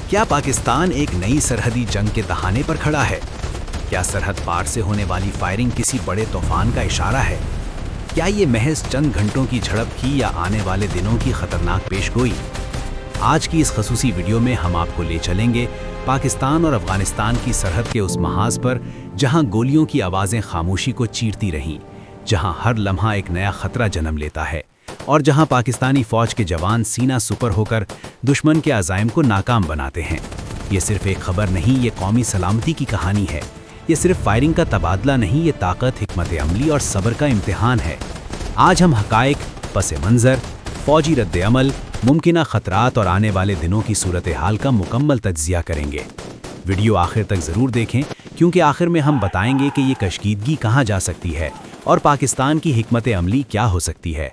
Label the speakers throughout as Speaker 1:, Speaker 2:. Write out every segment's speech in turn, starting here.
Speaker 1: کیا پاکستان ایک نئی سرحدی جنگ کے دہانے پر کھڑا ہے؟ کیا سرحد پار سے ہونے والی فائرنگ کسی بڑے طوفان کا اشارہ ہے؟ کیا یہ محض چند گھنٹوں کی جھڑپ تھی یا آنے والے دنوں کی خطرناک پیش گوئی؟ آج کی اس خصوصی ویڈیو میں ہم آپ کو لے چلیں گے پاکستان اور افغانستان کی سرحد کے اس محاذ پر جہاں گولیوں کی آوازیں خاموشی کو چیرتی رہیں، جہاں ہر لمحہ ایک نیا خطرہ جنم لیتا ہے، اور جہاں پاکستانی فوج کے جوان سینہ سپر ہو کر دشمن کے عزائم کو ناکام بناتے ہیں۔ یہ صرف ایک خبر نہیں، یہ قومی سلامتی کی کہانی ہے۔ یہ صرف فائرنگ کا تبادلہ نہیں، یہ طاقت، حکمت عملی اور صبر کا امتحان ہے۔ آج ہم حقائق، پس منظر، فوجی رد عمل، ممکنہ خطرات اور آنے والے دنوں کی صورتحال کا مکمل تجزیہ کریں گے۔ ویڈیو آخر تک ضرور دیکھیں، کیونکہ آخر میں ہم بتائیں گے کہ یہ کشیدگی کہاں جا سکتی ہے اور پاکستان کی حکمت عملی کیا ہو سکتی ہے۔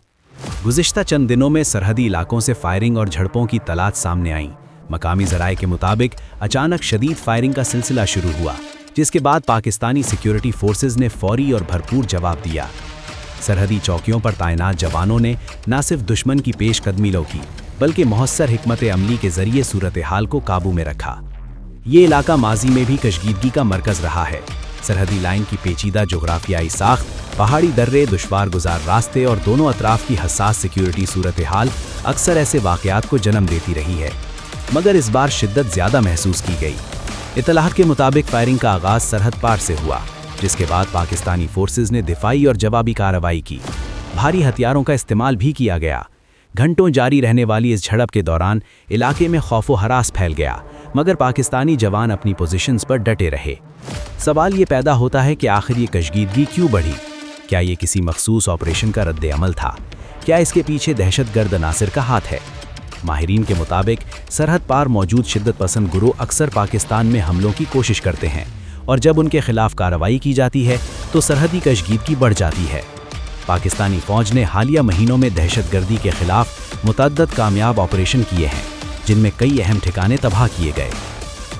Speaker 1: گزشتہ چند دنوں میں سرحدی علاقوں سے فائرنگ اور جھڑپوں کی اطلاعات سامنے آئیں۔ مقامی ذرائع کے مطابق اچانک شدید فائرنگ کا سلسلہ شروع ہوا، جس کے بعد پاکستانی سیکیورٹی فورسز نے فوری اور بھرپور جواب دیا۔ سرحدی چوکیوں پر تعینات جوانوں نے نہ صرف دشمن کی پیش قدمی روکی، بلکہ مؤثر حکمت عملی کے ذریعے صورتحال کو قابو میں رکھا۔ یہ علاقہ ماضی میں بھی کشیدگی کا مرکز رہا ہے۔ سرحدی لائن کی پیچیدہ جغرافیائی ساخت، پہاڑی درے، دشوار گزار راستے اور دونوں اطراف کی حساس سیکیورٹی صورتحال اکثر ایسے واقعات کو جنم دیتی رہی ہے، مگر اس بار شدت زیادہ محسوس کی گئی۔ اطلاعات کے مطابق فائرنگ کا آغاز سرحد پار سے ہوا، جس کے بعد پاکستانی فورسز نے دفاعی اور جوابی کارروائی کی۔ بھاری ہتھیاروں کا استعمال بھی کیا گیا۔ گھنٹوں جاری رہنے والی اس جھڑپ کے دوران علاقے میں خوف و ہراس پھیل گیا، مگر پاکستانی جوان اپنی پوزیشنز پر ڈٹے رہے۔ سوال یہ پیدا ہوتا ہے کہ آخر یہ کشیدگی کیوں بڑھی؟ کیا یہ کسی مخصوص آپریشن کا رد عمل تھا؟ کیا اس کے پیچھے دہشت گرد عناصر کا ہاتھ ہے؟ ماہرین کے مطابق سرحد پار موجود شدت پسند گروہ اکثر پاکستان میں حملوں کی کوشش کرتے ہیں، اور جب ان کے خلاف کارروائی کی جاتی ہے تو سرحدی کشیدگی بڑھ جاتی ہے۔ پاکستانی فوج نے حالیہ مہینوں میں دہشت گردی کے خلاف متعدد کامیاب آپریشن کیے ہیں، جن میں کئی اہم ٹھکانے تباہ کیے گئے۔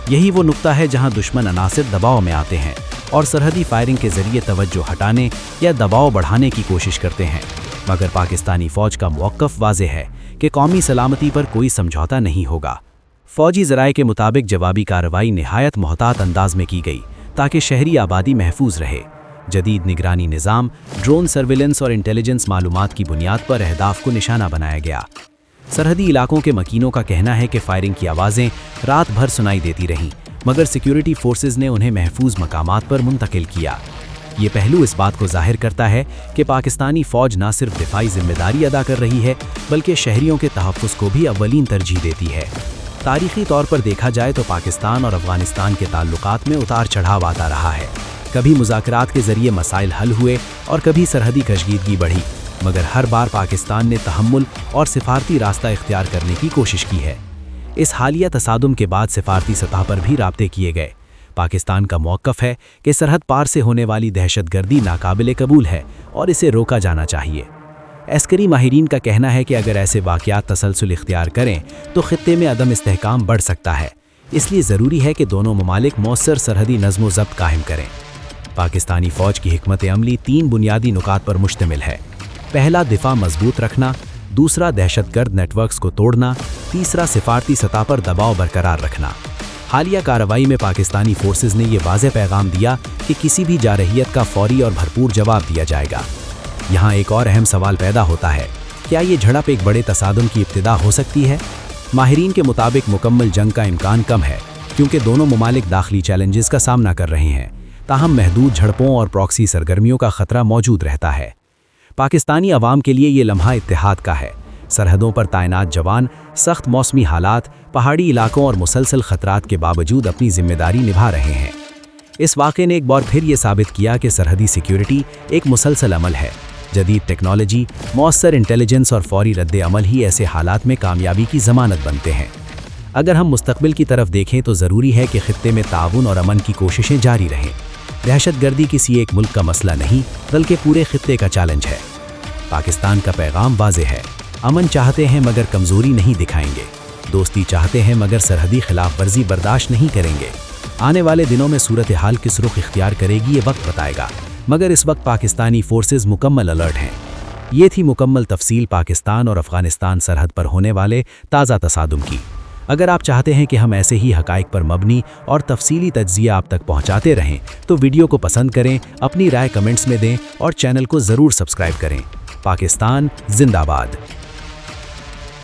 Speaker 1: یہی وہ نقطہ ہے جہاں دشمن عناصر دباؤ میں آتے ہیں اور سرحدی فائرنگ کے ذریعے توجہ ہٹانے یا دباؤ بڑھانے کی کوشش کرتے ہیں، مگر پاکستانی فوج کا موقف واضح ہے کہ قومی سلامتی پر کوئی سمجھوتہ نہیں ہوگا۔ فوجی ذرائع کے مطابق جوابی کارروائی نہایت محتاط انداز میں کی گئی تاکہ شہری آبادی محفوظ رہے۔ جدید نگرانی نظام، ڈرون سرویلنس اور انٹیلیجنس معلومات کی بنیاد پر اہداف کو نشانہ بنایا گیا۔ سرحدی علاقوں کے مکینوں کا کہنا ہے کہ فائرنگ کی آوازیں رات بھر سنائی دیتی رہیں، مگر سیکیورٹی فورسز نے انہیں محفوظ مقامات پر منتقل کیا۔ یہ پہلو اس بات کو ظاہر کرتا ہے کہ پاکستانی فوج نہ صرف دفاعی ذمہ داری ادا کر رہی ہے، بلکہ شہریوں کے تحفظ کو بھی اولین ترجیح دیتی ہے۔ تاریخی طور پر دیکھا جائے تو پاکستان اور افغانستان کے تعلقات میں اتار چڑھاؤ آتا رہا ہے۔ کبھی مذاکرات کے ذریعے مسائل حل ہوئے اور کبھی سرحدی کشیدگی بڑھی، مگر ہر بار پاکستان نے تحمل اور سفارتی راستہ اختیار کرنے کی کوشش کی ہے۔ اس حالیہ تصادم کے بعد سفارتی سطح پر بھی رابطے کیے گئے۔ پاکستان کا موقف ہے کہ سرحد پار سے ہونے والی دہشت گردی ناقابل قبول ہے اور اسے روکا جانا چاہیے۔ عسکری ماہرین کا کہنا ہے کہ اگر ایسے واقعات تسلسل اختیار کریں تو خطے میں عدم استحکام بڑھ سکتا ہے، اس لیے ضروری ہے کہ دونوں ممالک مؤثر سرحدی نظم و ضبط قائم کریں۔ پاکستانی فوج کی حکمت عملی 3 بنیادی نکات پر مشتمل ہے۔ پہلا، دفاع مضبوط رکھنا، دوسرا، دہشت گرد نیٹ ورکس کو توڑنا، تیسرا، سفارتی سطح پر دباؤ برقرار رکھنا۔ حالیہ کارروائی میں پاکستانی فورسز نے یہ واضح پیغام دیا کہ کسی بھی جارحیت کا فوری اور بھرپور جواب دیا جائے گا۔ یہاں ایک اور اہم سوال پیدا ہوتا ہے، کیا یہ جھڑپ ایک بڑے تصادم کی ابتدا ہو سکتی ہے؟ ماہرین کے مطابق مکمل جنگ کا امکان کم ہے، کیونکہ دونوں ممالک داخلی چیلنجز کا سامنا کر رہے ہیں، تاہم محدود جھڑپوں اور پراکسی سرگرمیوں کا خطرہ موجود رہتا ہے۔ پاکستانی عوام کے لیے یہ لمحہ اتحاد کا ہے۔ سرحدوں پر تعینات جوان سخت موسمی حالات، پہاڑی علاقوں اور مسلسل خطرات کے باوجود اپنی ذمہ داری نبھا رہے ہیں۔ اس واقعے نے ایک بار پھر یہ ثابت کیا کہ سرحدی سیکیورٹی ایک مسلسل عمل ہے۔ جدید ٹیکنالوجی، مؤثر انٹیلیجنس اور فوری رد عمل ہی ایسے حالات میں کامیابی کی ضمانت بنتے ہیں۔ اگر ہم مستقبل کی طرف دیکھیں تو ضروری ہے کہ خطے میں تعاون اور امن کی کوششیں جاری رہیں۔ دہشت گردی کسی ایک ملک کا مسئلہ نہیں، بلکہ پورے خطے کا چیلنج ہے۔ پاکستان کا پیغام واضح ہے، امن چاہتے ہیں مگر کمزوری نہیں دکھائیں گے، دوستی چاہتے ہیں مگر سرحدی خلاف ورزی برداشت نہیں کریں گے۔ آنے والے دنوں میں صورتحال کس رخ اختیار کرے گی یہ وقت بتائے گا، مگر اس وقت پاکستانی فورسز مکمل الرٹ ہیں۔ یہ تھی مکمل تفصیل پاکستان اور افغانستان سرحد پر ہونے والے تازہ تصادم کی۔ اگر آپ چاہتے ہیں کہ ہم ایسے ہی حقائق پر مبنی اور تفصیلی تجزیہ آپ تک پہنچاتے رہیں تو ویڈیو کو پسند کریں، اپنی رائے کمنٹس میں دیں اور چینل کو ضرور سبسکرائب کریں۔ پاکستان زندہ باد۔